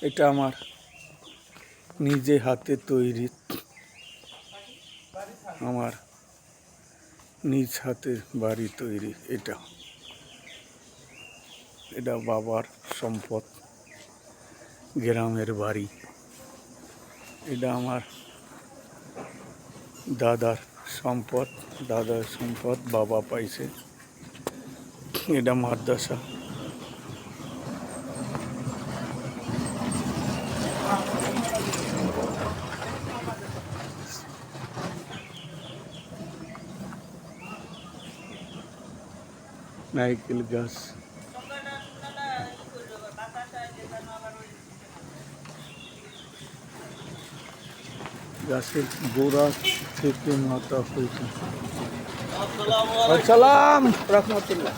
এটা আমার নিজে হাতে তৈরি, আমার নিজ হাতে বাড়ি তৈরি। এটা বাবার সম্পদ, গ্রামের বাড়ি। এটা আমার দাদার সম্পদ বাবা পাইছে। এটা মাদ্রাসা। নারকেল গাছ, গাছের গোড়া থেকে মাথা হয়েছে। আসসালাম রাহমাতুল্লাহ।